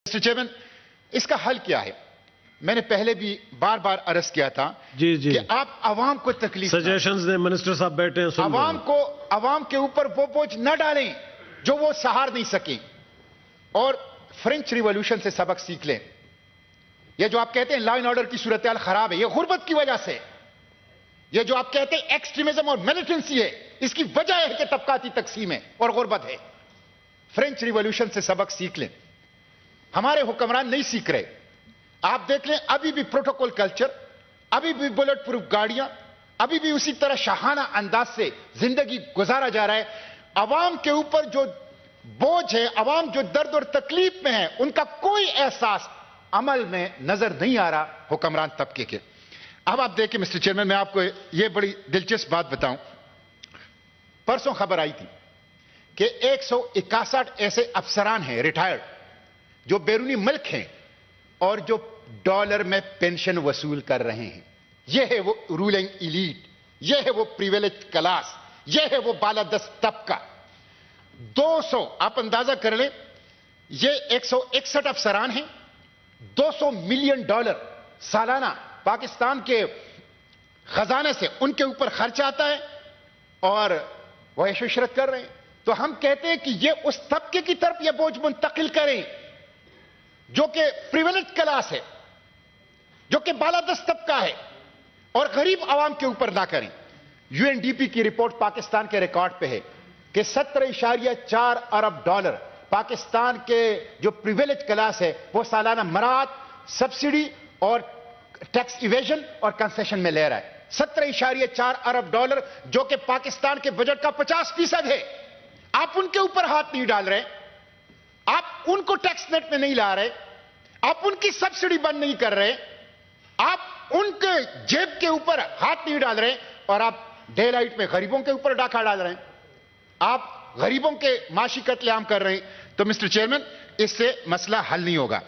Mister chairman, इसका हल क्या है? मैंने पहले भी बार बार अर्ज किया था जी जी कि आप आवाम को तकलीफ सजेशंस दें। मिनिस्टर साहब बैठे हैं, सुन आवाम के ऊपर वो बोझ न डालें जो वो सहार नहीं सके, और फ्रेंच रिवॉल्यूशन से सबक सीख लें। ये जो आप कहते हैं लॉ एंड ऑर्डर की सूरत हाल खराब है, ये गुर्बत की वजह से। ये जो आप कहते हैं एक्सट्रीमिज्म और मिलिटेंसी है, इसकी वजह है कि तबकाती तकसीम है और गुर्बत है। फ्रेंच रिवॉल्यूशन से सबक सीख लें। हमारे हुक्मरान नहीं सीख रहे। आप देख लें, अभी भी प्रोटोकॉल कल्चर, अभी भी बुलेट प्रूफ गाड़ियां, अभी भी उसी तरह शाहाना अंदाज से जिंदगी गुजारा जा रहा है। अवाम के ऊपर जो बोझ है, अवाम जो दर्द और तकलीफ में है, उनका कोई एहसास अमल में नजर नहीं आ रहा हुक्मरान तबके के। अब आप देखिए मिस्टर चेयरमैन, मैं आपको यह बड़ी दिलचस्प बात बताऊं। परसों खबर आई थी कि 161 ऐसे अफसरान हैं रिटायर्ड जो बैरूनी मुल्क हैं और जो डॉलर में पेंशन वसूल कर रहे हैं। यह है वो रूलिंग इलीट, यह है वो प्रिविलेज क्लास, यह है वो बालादस्त तबका। 200, आप अंदाजा कर लें, ये 161 अफसरान हैं। $200 मिलियन सालाना पाकिस्तान के खजाने से उनके ऊपर खर्च आता है और वह ऐश-ओ-इशरत कर रहे हैं। तो हम कहते हैं कि ये उस तबके की तरफ यह बोझ मुंतकिल करें जो कि प्रिविलेज क्लास है, जो कि बालादस्त तबका है, और गरीब आवाम के ऊपर ना करें। यूएनडीपी की रिपोर्ट पाकिस्तान के रिकॉर्ड पे है कि $17.4 अरब पाकिस्तान के जो प्रिविलेज क्लास है वो सालाना मरात, सब्सिडी और टैक्स इवेजन और कंसेशन में ले रहा है। $17.4 अरब जो कि पाकिस्तान के बजट का 50% है। आप उनके ऊपर हाथ नहीं डाल रहे, आप उनको टैक्स नेट में नहीं ला रहे, आप उनकी सब्सिडी बंद नहीं कर रहे, आप उनके जेब के ऊपर हाथ नहीं डाल रहे, और आप डे लाइट में गरीबों के ऊपर डाका डाल रहे हैं, आप गरीबों के माशी कत्लेआम कर रहे हैं। तो मिस्टर चेयरमैन, इससे मसला हल नहीं होगा।